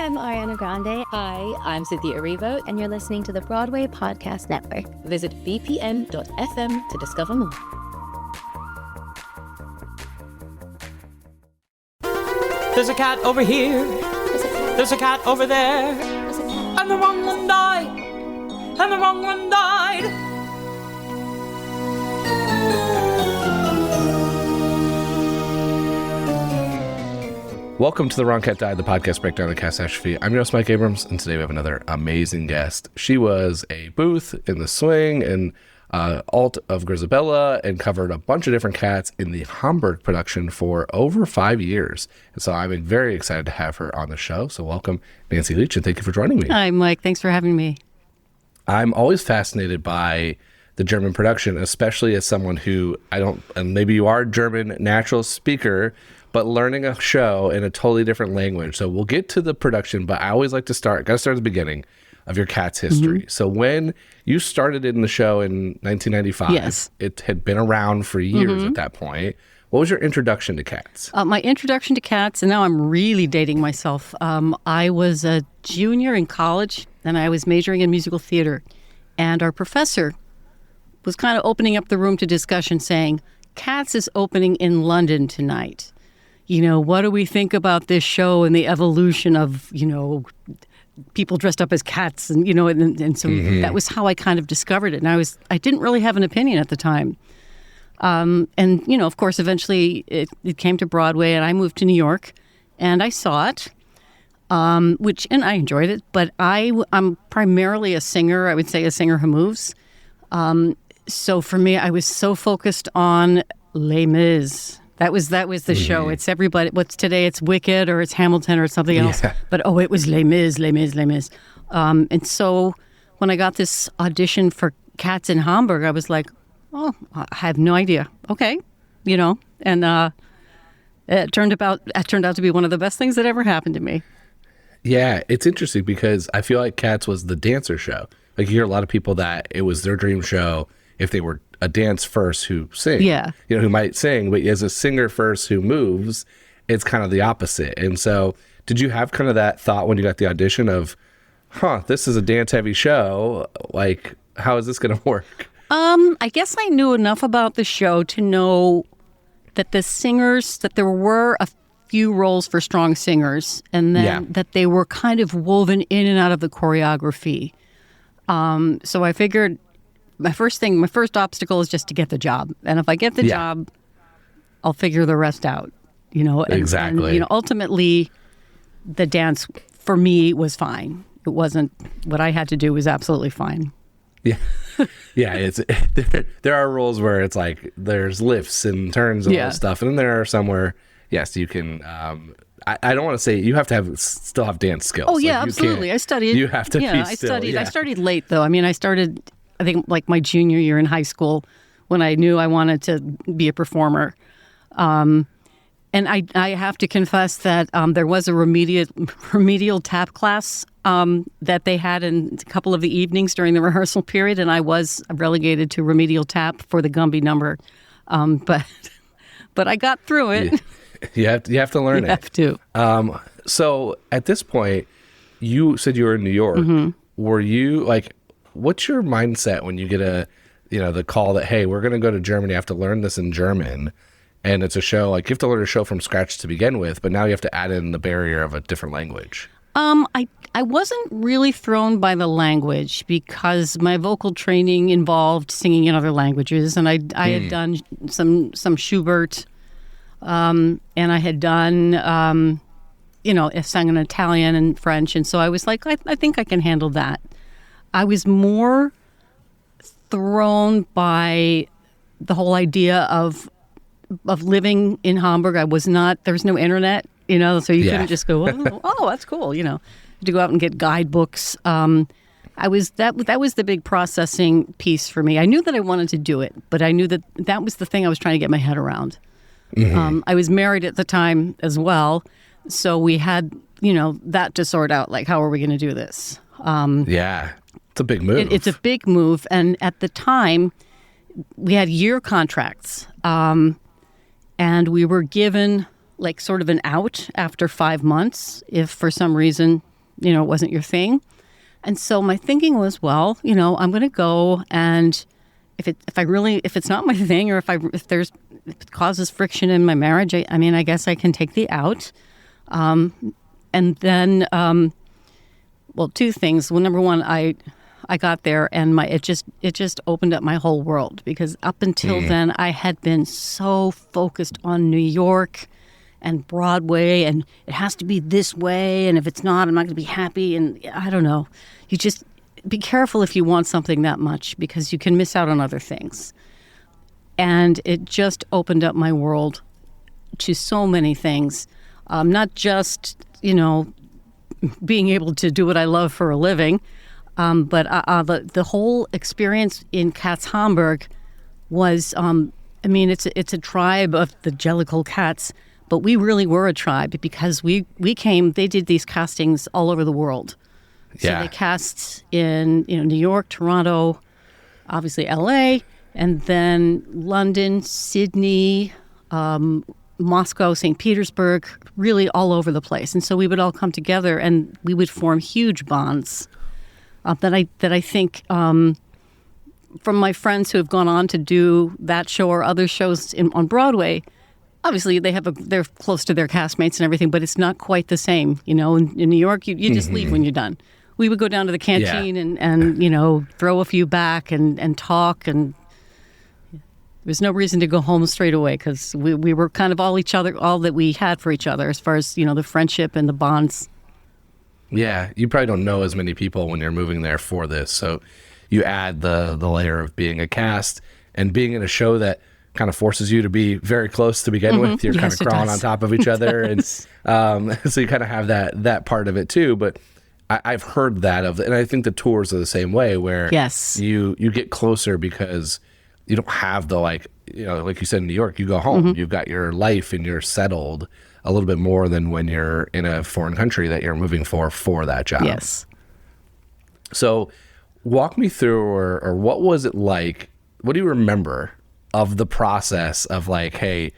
I'm Ariana Grande. Hi, I'm Cynthia Erivo. And you're listening to the Broadway Podcast Network. Visit bpn.fm to discover more. There's a cat over here. There's a cat over there. And the wrong one died. And the wrong one died. Welcome to The Wrong Cat Died, the podcast breakdown of catastrophe. I'm your host, Mike Abrams, and today we have another amazing guest. She was a Booth in The Swing and alt of Grizabella and covered a bunch of different cats in the Hamburg production for over 5 years. And so I'm very excited to have her on the show. So welcome, Nancy Leach, and thank you for joining me. Hi, Mike. Thanks for having me. I'm always fascinated by the German production, especially as someone who and maybe you are a German natural speaker, but learning a show in a totally different language. So we'll get to the production, but I always like to start at the beginning of your cat's history. Mm-hmm. So when you started in the show in 1995, yes, it had been around for years at that point. What was your introduction to cats? My introduction to cats, and now I'm really dating myself. I was a junior in college, and I was majoring in musical theater. And our professor was kind of opening up the room to discussion, saying, Cats is opening in London tonight. You know, what do we think about this show and the evolution of, people dressed up as cats and, and so that was how I kind of discovered it. And I didn't really have an opinion at the time. And, of course, eventually it came to Broadway and I moved to New York and I saw it, and I enjoyed it. But I'm primarily a singer. I would say a singer who moves. So for me, I was so focused on Les Mis. That was the show. It's everybody. What's today? It's Wicked or it's Hamilton or something else. Yeah. But it was Les Mis. And so when I got this audition for Cats in Hamburg, I was like, oh, I have no idea. Okay, and it turned out to be one of the best things that ever happened to me. Yeah, it's interesting because I feel like Cats was the dancer show. Like you hear a lot of people that it was their dream show if they were a dance first who sing. Yeah. Who might sing, but as a singer first who moves, it's kind of the opposite. And so did you have kind of that thought when you got the audition of, this is a dance heavy show. Like, how is this going to work? I guess I knew enough about the show to know that that there were a few roles for strong singers and then that they were kind of woven in and out of the choreography. So I figured my first obstacle is just to get the job. And if I get the job, I'll figure the rest out, Exactly. And, ultimately, the dance for me was fine. It wasn't, what I had to do was absolutely fine. Yeah. Yeah. There are rules where it's like there's lifts and turns and all that stuff. And then there are some where, yes, you can, I don't want to say you have to still have dance skills. Oh, yeah, absolutely. I studied. You have to be still. I studied late, though. I mean, I started, I think, like my junior year in high school when I knew I wanted to be a performer. And I have to confess that there was a remedial tap class that they had in a couple of the evenings during the rehearsal period, and I was relegated to remedial tap for the Gumby number. But I got through it. You have to learn it. You have to. So at this point, you said you were in New York. Mm-hmm. Were you like, what's your mindset when you get the call that, hey, we're going to go to Germany, I have to learn this in German, and it's a show, like you have to learn a show from scratch to begin with, but now you have to add in the barrier of a different language. I wasn't really thrown by the language because my vocal training involved singing in other languages, and I had done some Schubert, and I had done, I sang in Italian and French, and so I was like, I think I can handle that. I was more thrown by the whole idea of living in Hamburg. There was no internet, so you couldn't just go, oh, that's cool, to go out and get guidebooks. That was the big processing piece for me. I knew that I wanted to do it, but I knew that was the thing I was trying to get my head around. Mm-hmm. I was married at the time as well, so we had, that to sort out, like, how are we going to do this? It's a big move. It's a big move, and at the time, we had year contracts, and we were given like sort of an out after 5 months if for some reason it wasn't your thing. And so my thinking was, well, I'm going to go, and if it's not my thing, or if it causes friction in my marriage, I guess I can take the out. And then, two things. Well, number one, I got there, and it just opened up my whole world, because up until then I had been so focused on New York and Broadway, and it has to be this way, and if it's not, I'm not going to be happy. And I don't know. You just be careful if you want something that much, because you can miss out on other things. And it just opened up my world to so many things, not just, being able to do what I love for a living, but the whole experience in Cats Hamburg was, it's a tribe of the Jellicle cats, but we really were a tribe, because we came, they did these castings all over the world. So they cast in New York, Toronto, obviously LA, and then London, Sydney, Moscow, St. Petersburg, really all over the place. And so we would all come together, and we would form huge bonds that I think from my friends who have gone on to do that show or other shows on Broadway. Obviously, they're close to their castmates and everything, but it's not quite the same. In New York, you just leave when you're done. We would go down to the canteen and throw a few back and talk, and there's no reason to go home straight away, because we were kind of all that we had for each other, as far as the friendship and the bonds. Yeah, you probably don't know as many people when you're moving there for this, so you add the layer of being a cast and being in a show that kind of forces you to be very close to begin with. You're kind of crawling on top of each other, and so you kind of have that part of it too. But I've heard that and I think the tours are the same way, where you get closer because you don't have the like you said in New York, you go home, you've got your life and you're settled a little bit more than when you're in a foreign country that you're moving for that job. Yes. So walk me through, or what was it like? What do you remember of the process of the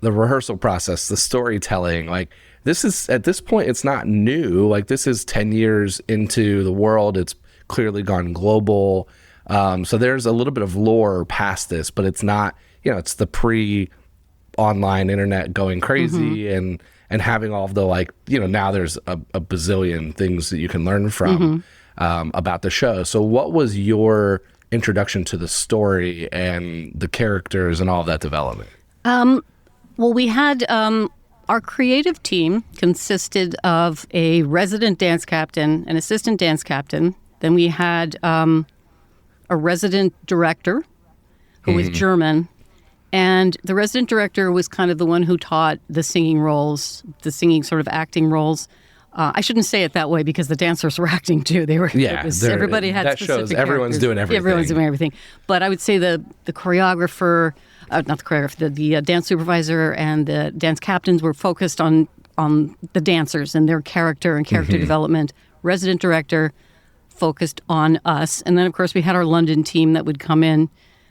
rehearsal process, the storytelling? Like, this is, at this point, it's not new. Like, this is 10 years into the world. It's clearly gone global. So there's a little bit of lore past this, but it's not, it's the pre-online internet going crazy and having all of the now there's a bazillion things that you can learn from about the show. So what was your introduction to the story and the characters and all of that development? Well, we had our creative team consisted of a resident dance captain, an assistant dance captain. Then we had a resident director who was German. And the resident director was kind of the one who taught the singing roles, the singing sort of acting roles. I shouldn't say it that way, because the dancers were acting too. They were. Yeah, everybody had. That shows everyone's doing everything. Everyone's doing everything. But I would say the choreographer, not the choreographer, the dance supervisor and the dance captains were focused on the dancers and their character and character development. Resident director focused on us, and then of course we had our London team that would come in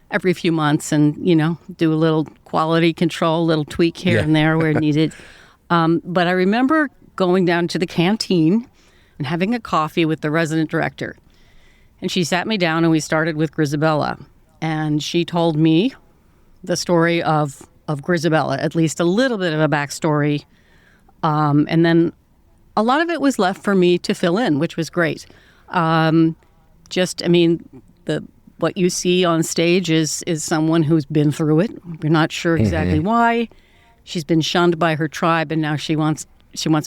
every few months and do a little quality control, a little tweak here and there where needed. But I remember going down to the canteen and having a coffee with the resident director. And she sat me down and we started with Grizabella. And she told me the story of Grizabella, at least a little bit of a backstory. And then a lot of it was left for me to fill in, which was great. What you see on stage is someone who's been through it. You're not sure exactly why. She's been shunned by her tribe, and now she wants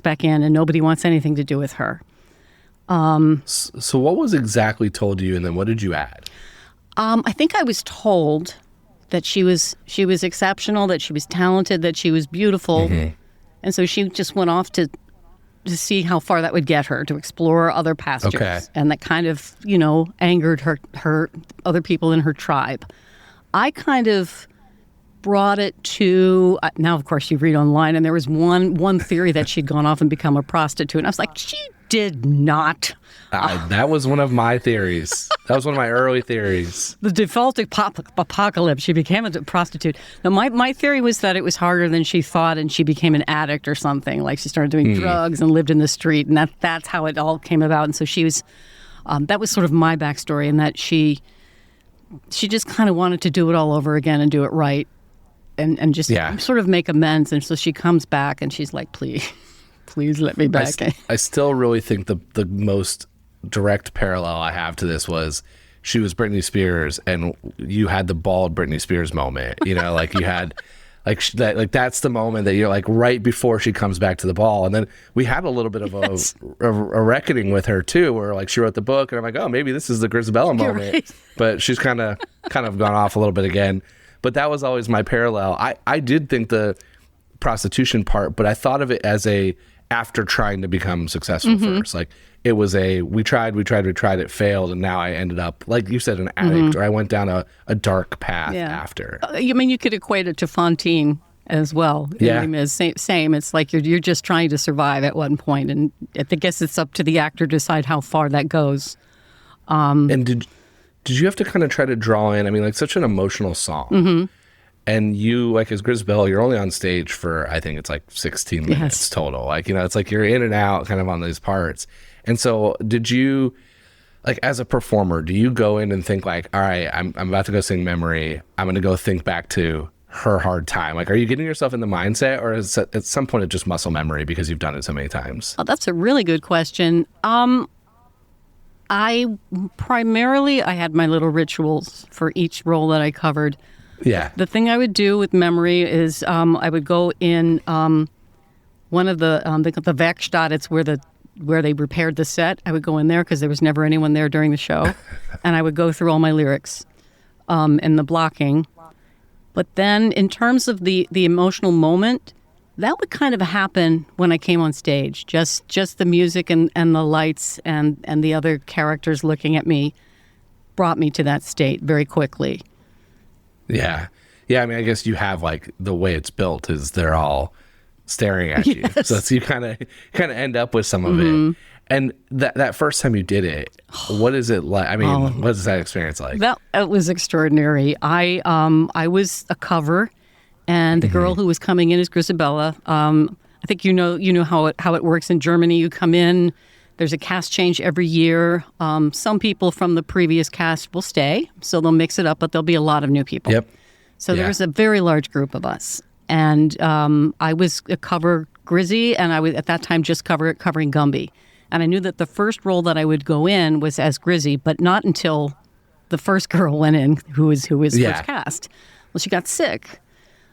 back in, and nobody wants anything to do with her. So what was exactly told to you, and then what did you add? I think I was told that she was exceptional, that she was talented, that she was beautiful, and so she just went off to see how far that would get her, to explore other pastures. Okay. And that kind of, angered her other people in her tribe. I kind of brought it to, now of course you read online, and there was one theory that she'd gone off and become a prostitute. And I was like, she did not. That was one of my theories. That was one of my early theories. The default apocalypse. She became a prostitute. Now, my theory was that it was harder than she thought, and she became an addict or something. Like she started doing drugs and lived in the street, and that's how it all came about. And so she was. That was sort of my backstory, in that she just kind of wanted to do it all over again and do it right, and just sort of make amends. And so she comes back, and she's like, "Please let me back." I still really think the most direct parallel I have to this was she was Britney Spears, and you had the bald Britney Spears moment. You know, like you had. That's the moment that you're like right before she comes back to the ball. And then we had a little bit of a reckoning with her too, where like she wrote the book, and I'm like, oh, maybe this is the Grizabella moment. Right. But she's kind of gone off a little bit again. But that was always my parallel. I did think the prostitution part, but I thought of it as after trying to become successful first. Like it was we tried, it failed, and now I ended up, like you said, an addict, or I went down a dark path after. I mean, you could equate it to Fontaine as well. Same. It's like you're just trying to survive at one point, and I guess it's up to the actor to decide how far that goes. And did you have to kind of try to draw in? I mean, like such an emotional song. And you, like as Grizabella, you're only on stage for, I think it's like 16 minutes total. Like, you know, it's like you're in and out kind of on these parts. And so did you, like as a performer, do you go in and think like, all right, I'm about to go sing Memory. I'm going to go think back to her hard time. Like, are you getting yourself in the mindset, or is it, at some point it's just muscle memory because you've done it so many times? Oh, that's a really good question. I had my little rituals for each role that I covered. Yeah. The thing I would do with Memory is I would go in one of the Werkstatt. It's where they repaired the set. I would go in there because there was never anyone there during the show, and I would go through all my lyrics and the blocking. But then, in terms of the emotional moment, that would kind of happen when I came on stage. Just the music and the lights and the other characters looking at me brought me to that state very quickly. Yeah. I mean, I guess you have like the way it's built is they're all staring at you, so you kind of end up with some of it. And that first time you did it, what is it like? I mean, what is that experience like? That was extraordinary. I was a cover, and the girl who was coming in is Grizabella. I think you know how it works in Germany. You come in. There's a cast change every year. Some people from the previous cast will stay, so they'll mix it up, but there'll be a lot of new people. Yep. So there was a very large group of us. And I was a cover Grizzy, and I was at that time just covering Gumby. And I knew that the first role that I would go in was as Grizzy, but not until the first girl went in, who was first cast. Well, she got sick.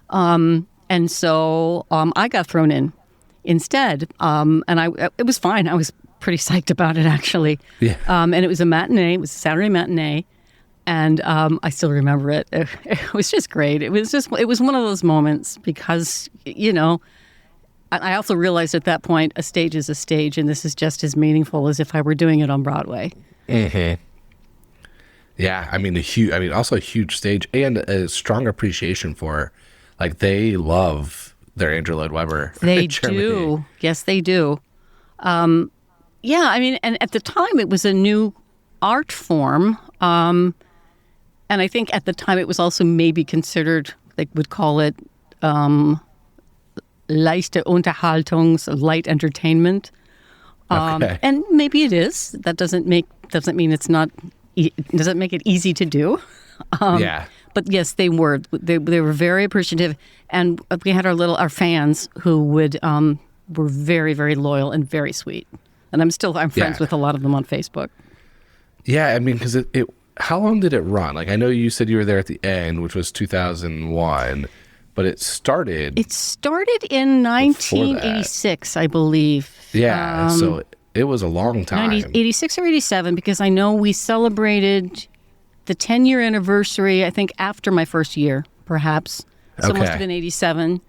And so I got thrown in instead. And it was fine. I was pretty psyched about it, actually. Yeah. And it was a matinee. It was a Saturday matinee. And I still remember it. It was just great. It was one of those moments because, you know, I also realized at that point a stage is a stage, and this is just as meaningful as if I were doing it on Broadway. Mm-hmm. Yeah, I mean, also a huge stage and a strong appreciation for, like, they love their Andrew Lloyd Webber. They do. Yes, they do. Yeah, I mean, and at the time it was a new art form. And I think at the time it was also maybe considered, they would call it leichte Unterhaltungs, light entertainment. And maybe it is. That doesn't mean it's not. Doesn't make it easy to do. But yes, they were. They were very appreciative, and we had our fans who were very, very loyal and very sweet. And I'm friends with a lot of them on Facebook. Yeah, I mean, because it how long did it run? Like, I know you said you were there at the end, which was 2001, but it started... It started in 1986, I believe. Yeah, so it was a long time. 86 or 87, because I know we celebrated the 10-year anniversary, I think, after my first year, perhaps. So it must have been 87.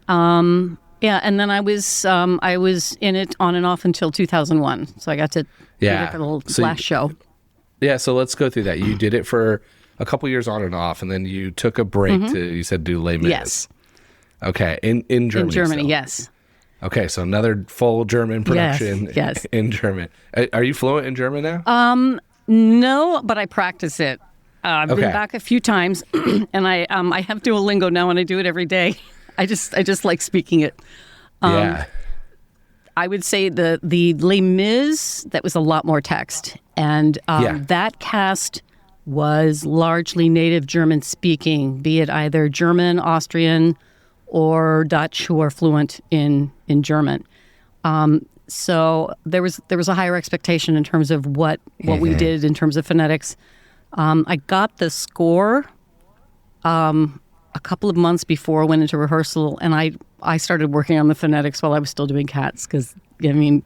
Yeah, and then I was in it on and off until 2001. So I got to do it for the last show. Yeah, so let's go through that. You did it for a couple years on and off, and then you took a break to, you said, do Les Mis. Yes. Okay, in Germany. In Germany, still. yes. Okay, so another full German production Yes. in German. Are you fluent in German now? No, but I practice it. I've Okay. been back a few times, and I have Duolingo now, and I do it every day. I just like speaking it. Yeah. I would say the Les Mis, that was a lot more text, and that cast was largely native German speaking, be it either German, Austrian, or Dutch, who are fluent in German. So there was a higher expectation in terms of what we did in terms of phonetics. I got the score a couple of months before I went into rehearsal, and I started working on the phonetics while I was still doing Cats, because I mean,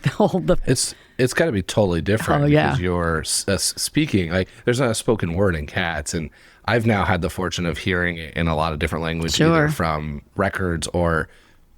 it's got to be totally different. Oh, yeah. Because you're speaking, like, there's not a spoken word in Cats, and I've now had the fortune of hearing it in a lot of different languages, Sure. either from records or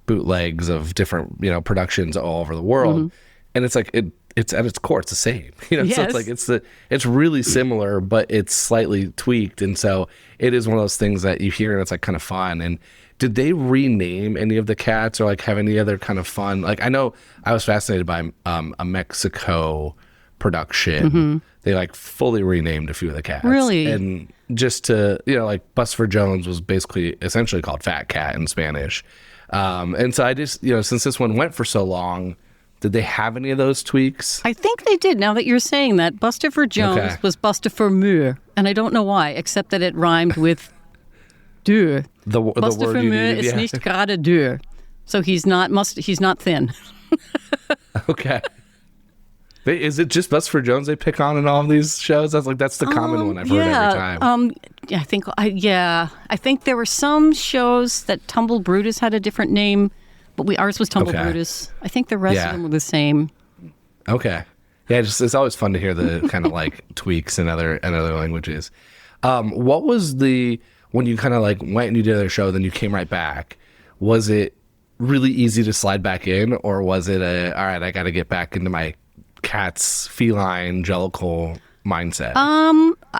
bootlegs of different, productions all over the world. And it's like, it's at its core, it's the same. So Yes. it's like, it's really similar, but it's slightly tweaked. And so it is one of those things that you hear and it's like kind of fun. And did they rename any of the Cats or like have any other kind of fun? Like, I know I was fascinated by a Mexico production. They like fully renamed a few of the Cats. Really? And just to, like Bustopher Jones was basically essentially called Fat Cat in Spanish. And so I just, since this one went for so long, did they have any of those tweaks? I think they did. Now that you're saying that, Bustopher Jones was Bustopher Mürr, and I don't know why, except that it rhymed with dürr. The word Bustopher you Mürr needed, is nicht gerade dürr, so he's not thin. Okay. Is it just Bustopher Jones they pick on in all of these shows? That's the common one I've heard every time. I think there were some shows that Tumble Brutus had a different name, but ours was Tumble Brutus. I think the rest of them were the same. Okay. Yeah, it's always fun to hear the kind of like tweaks in other languages. What was when you kind of like went and you did another show, then you came right back, was it really easy to slide back in, or was it all right, I got to get back into my Cat's feline jellicle mindset?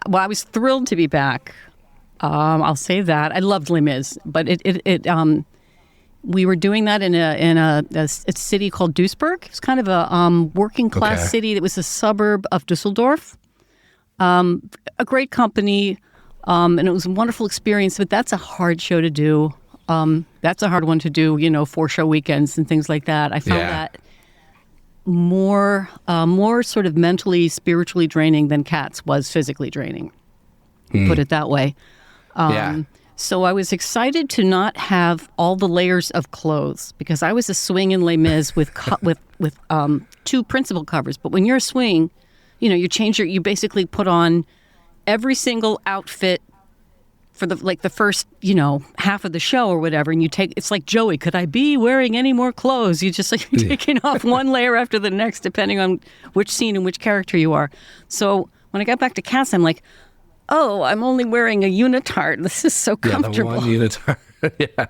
Well, I was thrilled to be back. I'll say that. I loved Les Mis, but we were doing that in a city called Duisburg. It was kind of a working class city that was a suburb of Düsseldorf. A great company, and it was a wonderful experience, but that's a hard show to do. That's a hard one to do, 4-show weekends and things like that. I found that more sort of mentally, spiritually draining than Cats was physically draining. Put it that way. So I was excited to not have all the layers of clothes, because I was a swing in Les Mis with two principal covers. But when you're a swing, you basically put on every single outfit for the first, half of the show or whatever, and it's like Joey, could I be wearing any more clothes? You just like taking off one layer after the next, depending on which scene and which character you are. So when I got back to Cats, I'm like, oh, I'm only wearing a unitard. This is so comfortable. The one unitard. Yeah,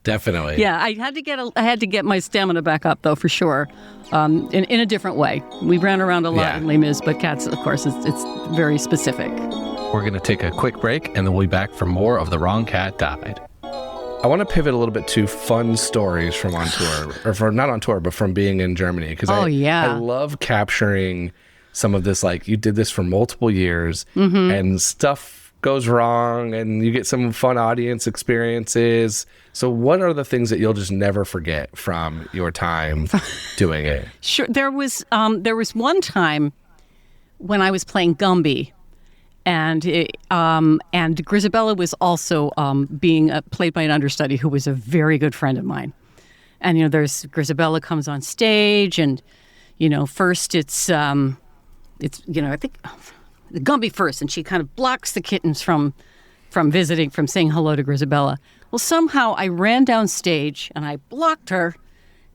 definitely. Yeah, I had to get my stamina back up, though, for sure, in a different way. We ran around a lot in Les Mis, but Cats, of course, it's very specific. We're going to take a quick break, and then we'll be back for more of The Wrong Cat Died. I want to pivot a little bit to fun stories from on tour, or from not on tour, but from being in Germany. Because I love capturing some of this, like you did this for multiple years and stuff goes wrong and you get some fun audience experiences. So what are the things that you'll just never forget from your time doing it? Sure. There was one time when I was playing Gumby, and Grizabella was also being played by an understudy who was a very good friend of mine. And there's Grizabella comes on stage, and first it's I think Gumby first, and she kind of blocks the kittens from saying hello to Grizabella. Well, somehow I ran down stage and I blocked her,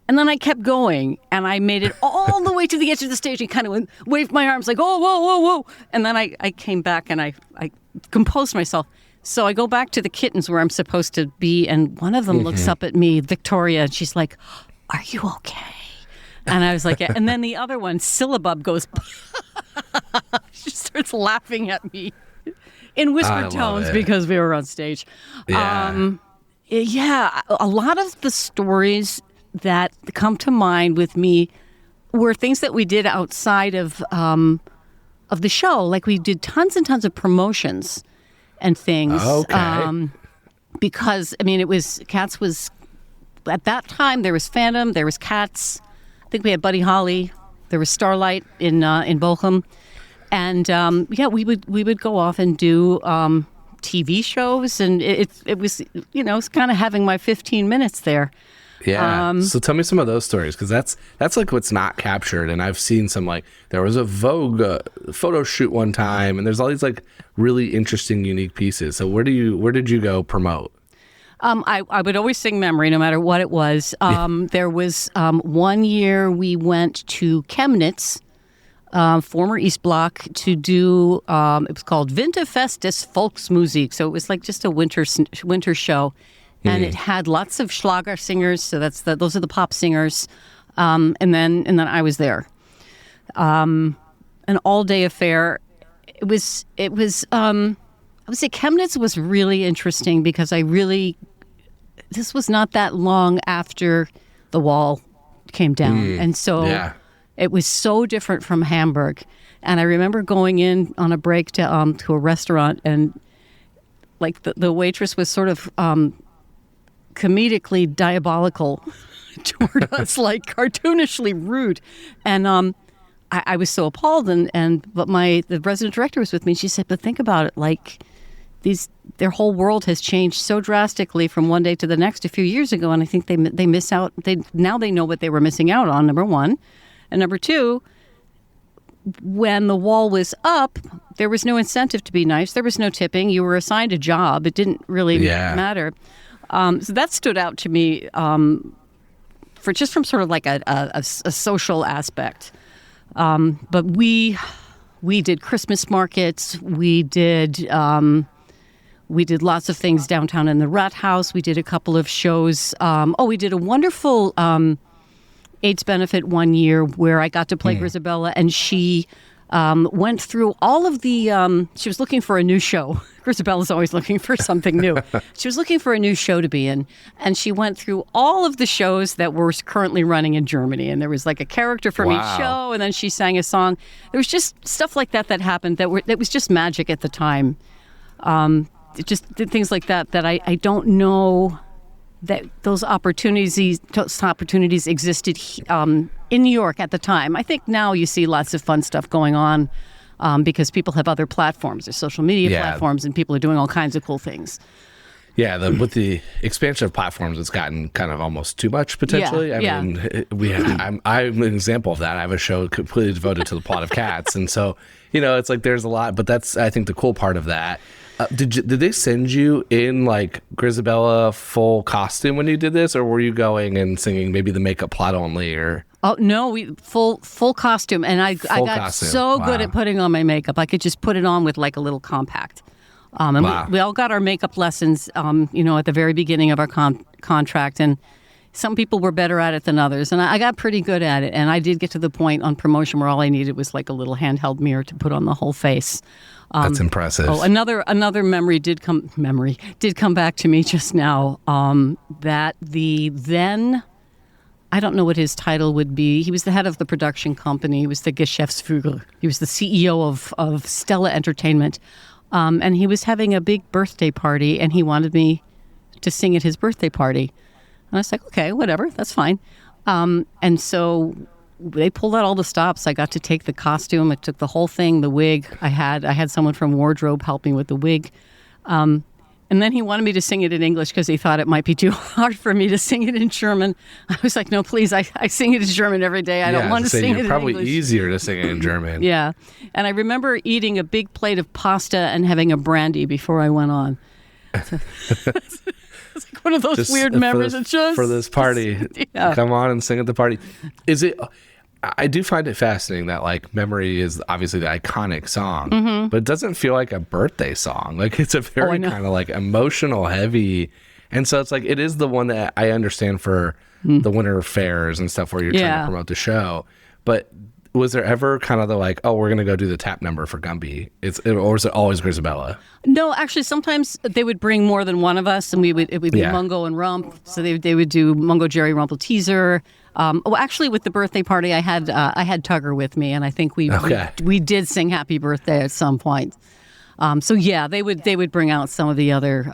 and then I kept going, and I made it all the way to the edge of the stage and kind of waved my arms like, oh, whoa, whoa, whoa. And then I came back and I composed myself. So I go back to the kittens where I'm supposed to be, and one of them looks up at me, Victoria, and she's like, are you okay? And I was like, yeah. And then the other one, Syllabub, goes, she starts laughing at me in whispered tones because we were on stage. Yeah. Yeah, a lot of the stories that come to mind with me were things that we did outside of the show. Like we did tons and tons of promotions and things. Okay. Because Cats was at that time. There was Phantom. There was Cats. I think we had Buddy Holly. There was Starlight in Bochum, and we would go off and do TV shows, and it was it's kind of having my 15 minutes there. Yeah. So tell me some of those stories, because that's like what's not captured. And I've seen some, like there was a Vogue photo shoot one time, and there's all these like really interesting, unique pieces. So where did you go promote? I would always sing Memory, no matter what it was. There was 1 year we went to Chemnitz, former East Block, to do, it was called Winterfest des Volksmusik. So it was like just a winter show. And it had lots of Schlager singers. So those are the pop singers. And then I was there. An all-day affair. It was I would say Chemnitz was really interesting because this was not that long after the wall came down. And so it was so different from Hamburg. And I remember going in on a break to a restaurant, and like the waitress was sort of comedically diabolical toward us, like cartoonishly rude. And I was so appalled, but the resident director was with me. She said, but think about it, like their whole world has changed so drastically from one day to the next a few years ago, and I think they miss out. Now they know what they were missing out on, number one. And number two, when the wall was up, there was no incentive to be nice. There was no tipping. You were assigned a job. It didn't really matter. So that stood out to me from sort of like a social aspect. But we did Christmas markets. We did lots of things downtown in the Rathaus. We did a couple of shows. We did a wonderful AIDS benefit one year where I got to play Grizabella, and she went through all of the. She was looking for a new show. Grizabella's always looking for something new. She was looking for a new show to be in, and she went through all of the shows that were currently running in Germany. And there was like a character from each show, and then she sang a song. There was just stuff like that happened that was just magic at the time. Just things like that I don't know that those opportunities existed in New York at the time. I think now you see lots of fun stuff going on because people have other platforms. There's social media platforms, and people are doing all kinds of cool things. Yeah, with the expansion of platforms, it's gotten kind of almost too much potentially. I mean, I'm an example of that. I have a show completely devoted to the plot of Cats, and so it's like there's a lot. But that's, I think, the cool part of that. Did they send you in like Grizabella full costume when you did this, or were you going and singing maybe the makeup plot only? Or no, we full costume, and I got so good at putting on my makeup. I could just put it on with like a little compact. And we all got our makeup lessons, at the very beginning of our contract, and some people were better at it than others, and I got pretty good at it. And I did get to the point on promotion where all I needed was like a little handheld mirror to put on the whole face. That's impressive. Another memory did come back to me just now. That the then, I don't know what his title would be. He was the head of the production company. He was the Geschäftsführer. He was the CEO of Stella Entertainment. And he was having a big birthday party, and he wanted me to sing at his birthday party. And I was like, okay, whatever, that's fine. And so they pulled out all the stops. I got to take the costume. I took the whole thing, the wig. I had someone from wardrobe help me with the wig. And then he wanted me to sing it in English because he thought it might be too hard for me to sing it in German. I was like, no, please, I sing it in German every day. I don't want to sing it in English. Probably easier to sing it in German. Yeah. And I remember eating a big plate of pasta and having a brandy before I went on. It's like one of those weird memories. For this party. Come on and sing at the party. I do find it fascinating that like Memory is obviously the iconic song, but it doesn't feel like a birthday song. Like it's a very kind of like emotional, heavy. And so it's like, it is the one that I understand for the winter fairs and stuff where you're trying to promote the show. But was there ever kind of the like, oh, we're gonna go do the tap number for Gumby? Or is it always Grizabella? No, actually, sometimes they would bring more than one of us, and it would be Mungo and Rump. So they would do Mungo, Jerry, Rumpel, Teaser. Well, actually, with the birthday party, I had Tugger with me, and I think we did sing Happy Birthday at some point. So yeah, they would bring out some of the other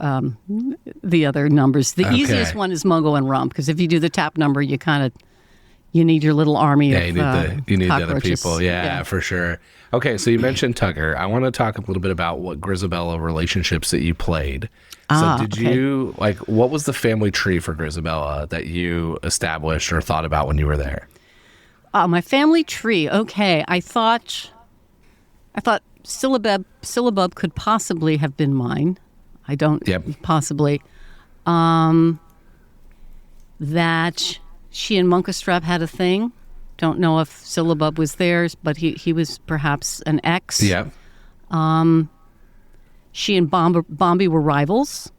numbers. The easiest one is Mungo and Rump, because if you do the tap number, you need your little army of you need the other cockroaches. people. Yeah, for sure. Okay, so you mentioned Tugger. I want to talk a little bit about what Grizabella relationships that you played. So you, what was the family tree for Grizabella that you established or thought about when you were there? My family tree. Okay, I thought Syllabub could possibly have been mine. I don't possibly. That she and Munkustrap had a thing. Don't know if Syllabub was theirs, but he was perhaps an ex. Yeah. She and Bombi were rivals.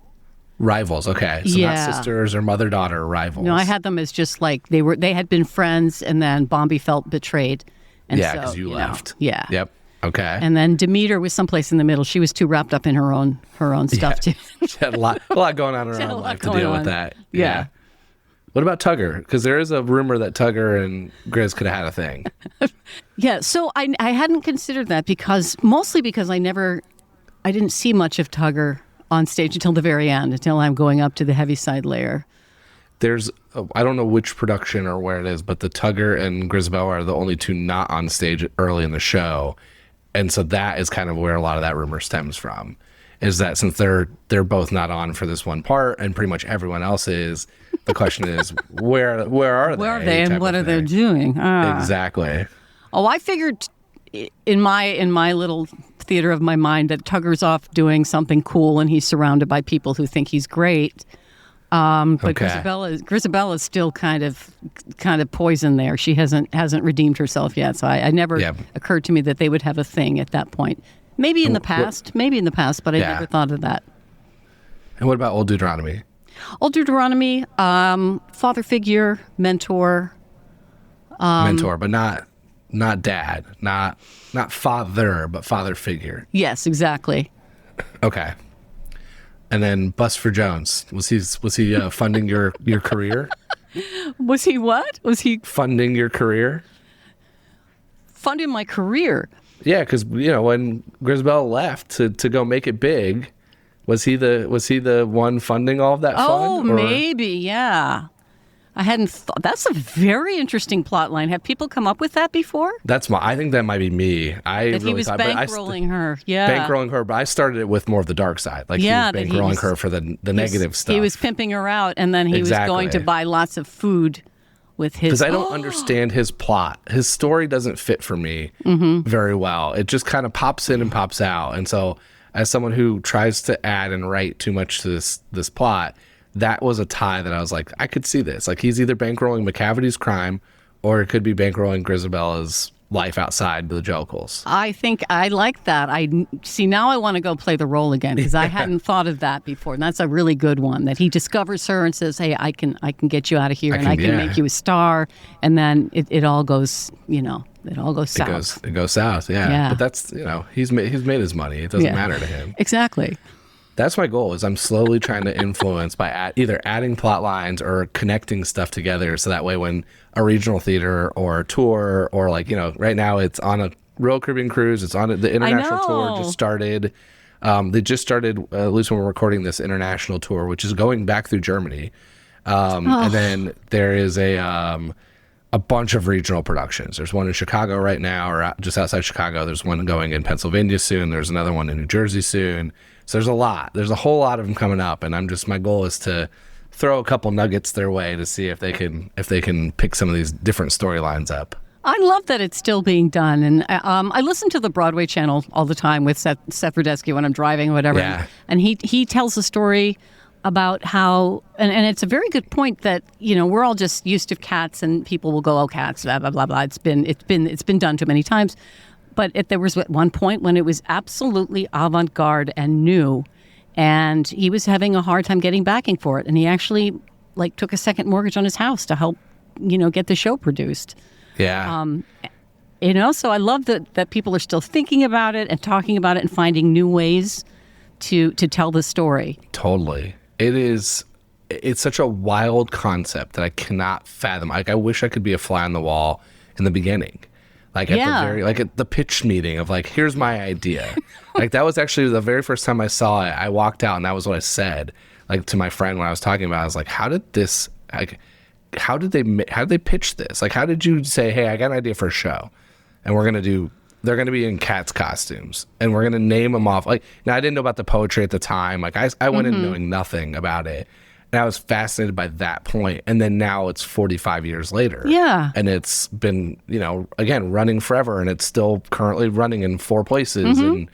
Rivals, okay. So not sisters or mother-daughter, rivals. No, I had them as just like they had been friends, and then Bombi felt betrayed. And because you left. Yeah. Yep. Okay. And then Demeter was someplace in the middle. She was too wrapped up in her own stuff too. She had a lot going on in her own life to deal with that. Yeah. What about Tugger? Because there is a rumor that Tugger and Grizz could have had a thing. Yeah, so I hadn't considered that mostly because I didn't see much of Tugger on stage until the very end, until I'm going up to the Heaviside Layer. There's, I don't know which production or where it is, but the Tugger and Grizabella are the only two not on stage early in the show. And so that is kind of where a lot of that rumor stems from, is that since they're both not on for this one part and pretty much everyone else is, the question is, where are they? Where are they and what are they doing? Exactly. Oh, I figured in my little theater of my mind that Tugger's off doing something cool and he's surrounded by people who think he's great. But Grizabella's still kind of poison there. She hasn't redeemed herself yet. So I never occurred to me that they would have a thing at that point. Maybe in the past, but I never thought of that. And what about Old Deuteronomy? Old Deuteronomy, father figure, mentor. Mentor, but not dad, not father, but father figure. Yes, exactly. Okay. And then Bustopher Jones, was he funding your career? Was he what? Was he funding your career? Funding my career? Yeah, because when Grizabella left to go make it big, was he the one funding all of that fun? Oh, maybe, yeah. I hadn't thought. That's a very interesting plot line. Have people come up with that before? I think that might be me. He was bankrolling her. Yeah. Bankrolling her, but I started it with more of the dark side. Like he was bankrolling her for the negative stuff. He was pimping her out, and then he was going to buy lots of food with his... Because I don't understand his plot. His story doesn't fit for me very well. It just kind of pops in and pops out. And so as someone who tries to add and write too much to this plot, that was a tie that I was like, I could see this. Like, he's either bankrolling McCavity's crime, or it could be bankrolling Grizabella's life outside the Jokels. I think I like that. Now I want to go play the role again, because I hadn't thought of that before. And that's a really good one, that he discovers her and says, hey, I can get you out of here, and I can make you a star. And then it all goes, it all goes south. It goes south, yeah. But that's, he's made his money. It doesn't matter to him. Exactly. That's my goal, is I'm slowly trying to influence by either adding plot lines or connecting stuff together, so that way when a regional theater or a tour, or right now it's on a Royal Caribbean cruise, it's on the international tour just started. They just started, at least when we're recording this, international tour, which is going back through Germany. And then there is a bunch of regional productions. There's one in Chicago right now, or just outside Chicago. There's one going in Pennsylvania soon. There's another one in New Jersey soon. So there's a lot. There's a whole lot of them coming up, and my goal is to throw a couple nuggets their way to see if they can pick some of these different storylines up. I love that it's still being done, and I listen to the Broadway channel all the time with Seth Rudetsky when I'm driving or whatever. Yeah. And he tells a story about how, and it's a very good point that we're all just used to Cats, and people will go, oh, Cats, blah blah blah blah. It's been done too many times. But there was at one point when it was absolutely avant-garde and new, and he was having a hard time getting backing for it. And he actually took a second mortgage on his house to help, get the show produced. Yeah. So I love that people are still thinking about it and talking about it and finding new ways to tell the story. Totally. It's such a wild concept that I cannot fathom. Like, I wish I could be a fly on the wall in the beginning. Like at the pitch meeting of like, here's my idea. Like, that was actually the very first time I saw it. I walked out and that was what I said, like, to my friend when I was talking about it. I was like, how did they pitch this? Like, how did you say, hey, I got an idea for a show and they're going to be in cats costumes and we're going to name them off. Like, now I didn't know about the poetry at the time. Like, I went in knowing nothing about it. And I was fascinated by that point. And then now it's 45 years later. Yeah. And it's been, again, running forever. And it's still currently running in 4 places. And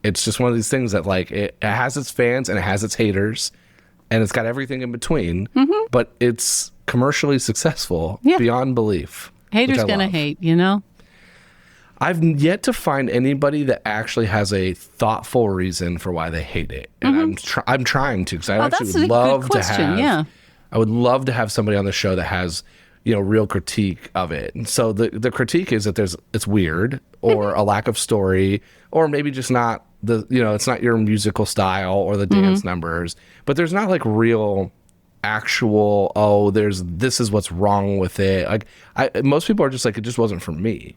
it's just one of these things that, like, it has its fans and it has its haters. And it's got everything in between. But it's commercially successful beyond belief. Haters going to hate, I've yet to find anybody that actually has a thoughtful reason for why they hate it, and I'm trying to, because I actually would love to have. Yeah. I would love to have somebody on the show that has, real critique of it. And so the critique is that it's weird, or a lack of story, or maybe just not it's not your musical style or the dance numbers, but there's not like real actual this is what's wrong with it. Like, most people are just like, it just wasn't for me.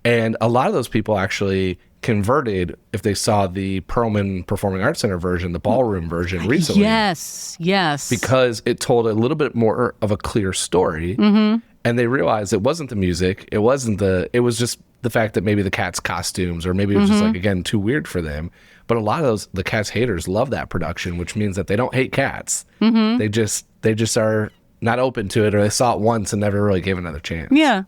And a lot of those people actually converted if they saw the Perlman Performing Arts Center version, the ballroom version recently. Yes. Because it told a little bit more of a clear story. And they realized it wasn't the music. It was just the fact that maybe the cats' costumes, or maybe it was just, like, again, too weird for them. But a lot of the cats haters love that production, which means that they don't hate cats. They just are not open to it, or they saw it once and never really gave it another chance. Yeah.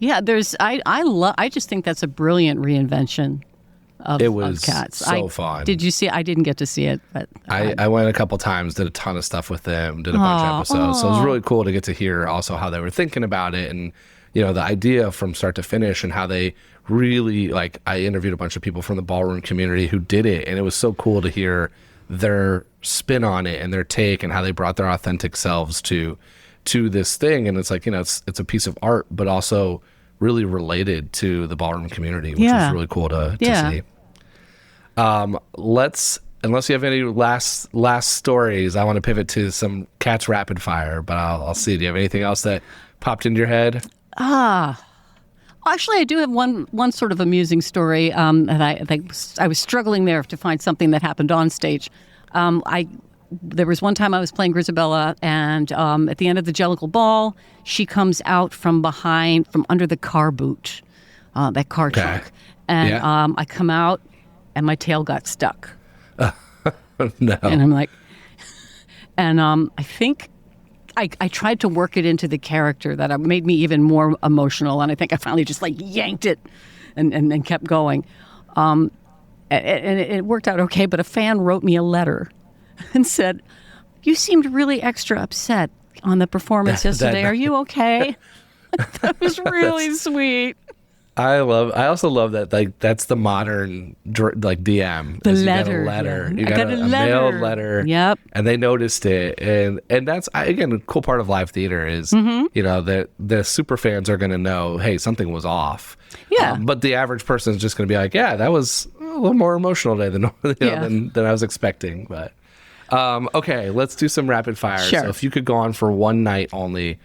Yeah, I just think that's a brilliant reinvention of Cats. So fun. Did you see? I didn't get to see it, but I went a couple times, did a ton of stuff with them, did a bunch of episodes. So it was really cool to get to hear also how they were thinking about it, and the idea from start to finish, and how they really, like, I interviewed a bunch of people from the ballroom community who did it, and it was so cool to hear their spin on it and their take, and how they brought their authentic selves to this thing. And it's like, it's a piece of art, but also really related to the ballroom community, which was really cool to see. Unless you have any last stories, I want to pivot to some Cats rapid fire, but I'll see. Do you have anything else that popped into your head? Actually, I do have one sort of amusing story. And I was struggling there to find something that happened on stage. There was one time I was playing Grizabella, and at the end of the Jellicle Ball, she comes out from under the car boot, that car trunk. And I come out, and my tail got stuck. No. And I'm like, I think I tried to work it into the character that made me even more emotional, and I think I finally just, like, yanked it and kept going. And it worked out okay, but a fan wrote me a letter and said, "You seemed really extra upset on the performance yesterday. Are you okay?" That was really sweet. I also love that, like, that's the modern, like, DM. The letter. You got a letter. Yeah. You got a mailed letter. Yep. And they noticed it. And that's, again, a cool part of live theater is, that the super fans are going to know, hey, something was off. Yeah. But the average person is just going to be like, yeah, that was a little more emotional today than I was expecting. But, okay, let's do some rapid fire. Sure. So if you could go on for one night only,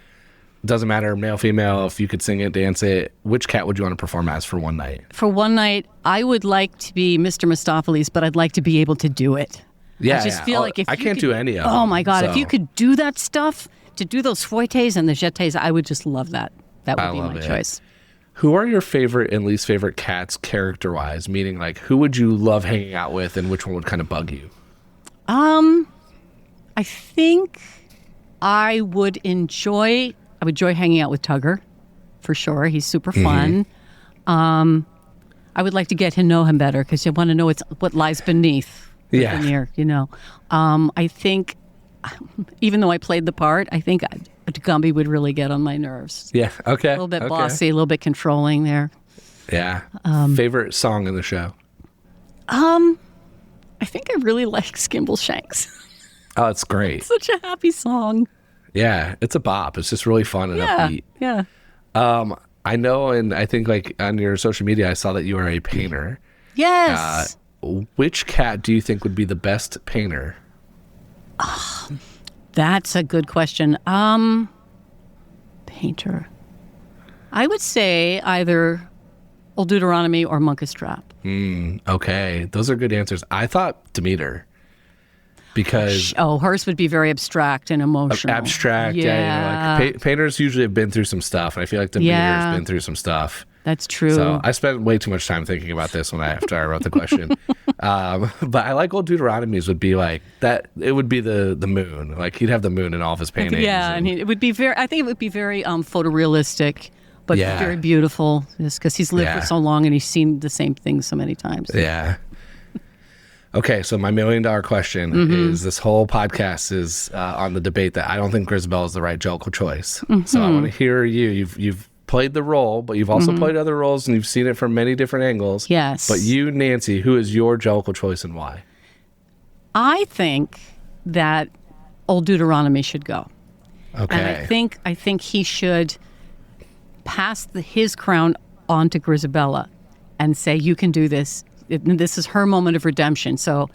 doesn't matter, male, female, if you could sing it, dance it, which cat would you want to perform as for one night? For one night, I would like to be Mr. Mistopheles, but I'd like to be able to do it. Yeah, I just feel like if I can't do any of them. Oh my God, if you could do that stuff, to do those fouettes and the jetés, I would just love that. That would be my choice. Who are your favorite and least favorite cats character-wise? Meaning, like, who would you love hanging out with, and which one would kind of bug you? I think I would enjoy hanging out with Tugger, for sure. He's super fun. I would like to get to know him better, because you want to know what lies beneath. Veneer, I think, even though I played the part, I think Gumby would really get on my nerves. Yeah, okay. A little bit bossy, a little bit controlling there. Yeah. Favorite song in the show? I think I really like Skimble Shanks. Oh, it's great. It's such a happy song. Yeah, it's a bop. It's just really fun and upbeat. Yeah. I know, and I think like on your social media, I saw that you are a painter. Yes. Which cat do you think would be the best painter? That's a good question. Painter. I would say either Old Deuteronomy or Monkish Trap. Okay, those are good answers. I thought Demeter. Because hers would be very abstract and emotional. Abstract, yeah. Like painters usually have been through some stuff, and I feel like Demeter's been through some stuff. That's true. So I spent way too much time thinking about this after I wrote the question. But I like Old Deuteronomy's would be like that. It would be the moon. Like he'd have the moon in all of his paintings. Yeah, and it would be very. I think it would be very photorealistic, but very beautiful. Just because he's lived for so long and he's seen the same things so many times. Yeah. Okay, so my $1 million question is: this whole podcast is on the debate that I don't think Grizabella is the right Jellicle choice. So I want to hear you. You've played the role, but you've also played other roles, and you've seen it from many different angles. Yes. But you, Nancy, who is your Jellicle choice and why? I think that Old Deuteronomy should go. Okay. And I think he should pass his crown on to Grizabella and say, "You can do this." This is her moment of redemption. So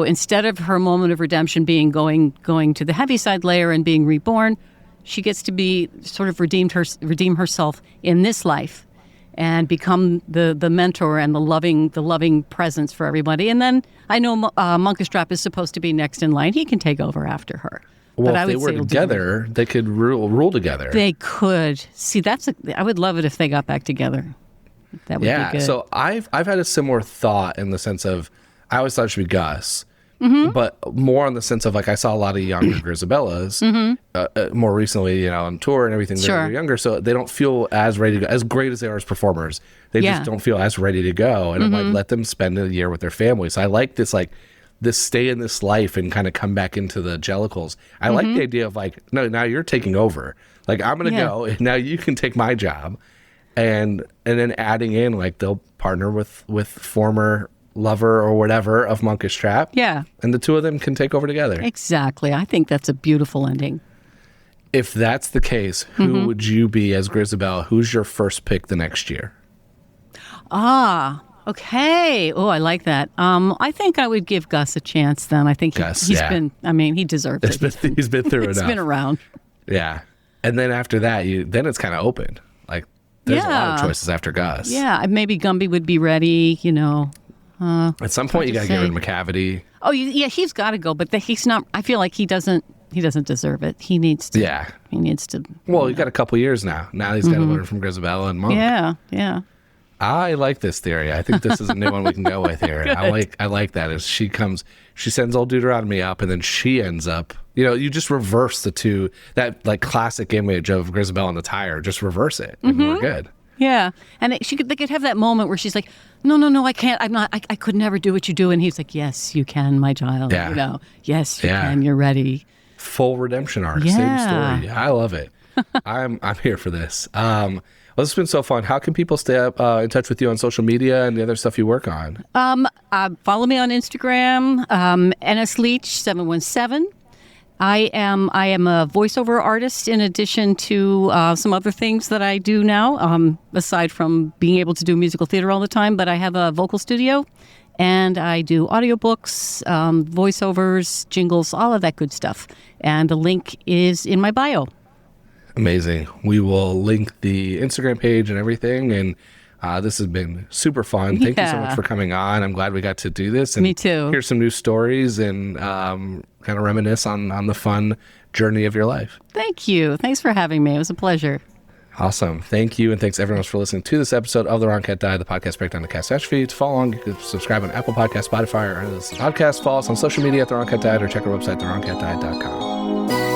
instead of her moment of redemption being going to the Heaviside Layer and being reborn, she gets to be sort of redeem herself in this life and become the mentor and the loving presence for everybody. And then I know Monkish Trap is supposed to be next in line. He can take over after her. Well, but if they were together, they could rule together. They could. See, I would love it if they got back together. That would be good. So I've had a similar thought in the sense of I always thought it should be Gus, but more in the sense of like I saw a lot of younger Grizabellas more recently, on tour and everything. They're younger, so they don't feel as ready to go, as great as they are as performers. They just don't feel as ready to go, and I'm like, let them spend a year with their family. So I like this this stay in this life and kind of come back into the Jellicles. I like the idea of like, no, now you're taking over. Like I'm gonna go, and now you can take my job. And then adding in like they'll partner with former lover or whatever of Monkish Trap. Yeah. And the two of them can take over together. Exactly. I think that's a beautiful ending. If that's the case, who would you be as Grizabella? Who's your first pick the next year? Okay. Oh, I like that. I think I would give Gus a chance then. I think he's been, he deserves it. He's been through enough. He's been around. Yeah. And then after that, then it's kind of open. Like there's a lot of choices after Gus. Yeah. Maybe Gumby would be ready, At some point, you got to get rid of McCavity. Oh, yeah, he's got to go, but he's not. I feel like he doesn't deserve it. He needs to. Yeah. He needs to. Well, you got a couple years now. Now he's got to learn from Grizabella and Monk. Yeah. I like this theory. I think this is a new one we can go with here. I like that. As she sends Old Deuteronomy up, and then she ends up. You just reverse the two. That like classic image of Grizabella and the tire. Just reverse it, and we're good. Yeah, and they could have that moment where she's like, no, I can't. I'm not. I could never do what you do. And he's like, yes, you can, my child. Yeah. Yes, you can. You're ready. Full redemption arc. Same story. I love it. I'm here for this. Well, this has been so fun. How can people stay up in touch with you on social media and the other stuff you work on? Follow me on Instagram, Nancy Leach 717. I am a voiceover artist in addition to some other things that I do now, aside from being able to do musical theater all the time. But I have a vocal studio, and I do audiobooks, voiceovers, jingles, all of that good stuff. And the link is in my bio. Amazing. We will link the Instagram page and everything. And this has been super fun. Thank you so much for coming on. I'm glad we got to do this. And me too. Hear some new stories and kind of reminisce on the fun journey of your life. Thank you. Thanks for having me. It was a pleasure. Awesome. Thank you. And thanks everyone else for listening to this episode of The Wrong Cat Died, the podcast breakdown to Cast Ash feed. To follow along, you can subscribe on Apple Podcasts, Spotify, or this podcast. Follow us on social media at The Wrong Cat Died, or check our website, thewrongcatdied.com.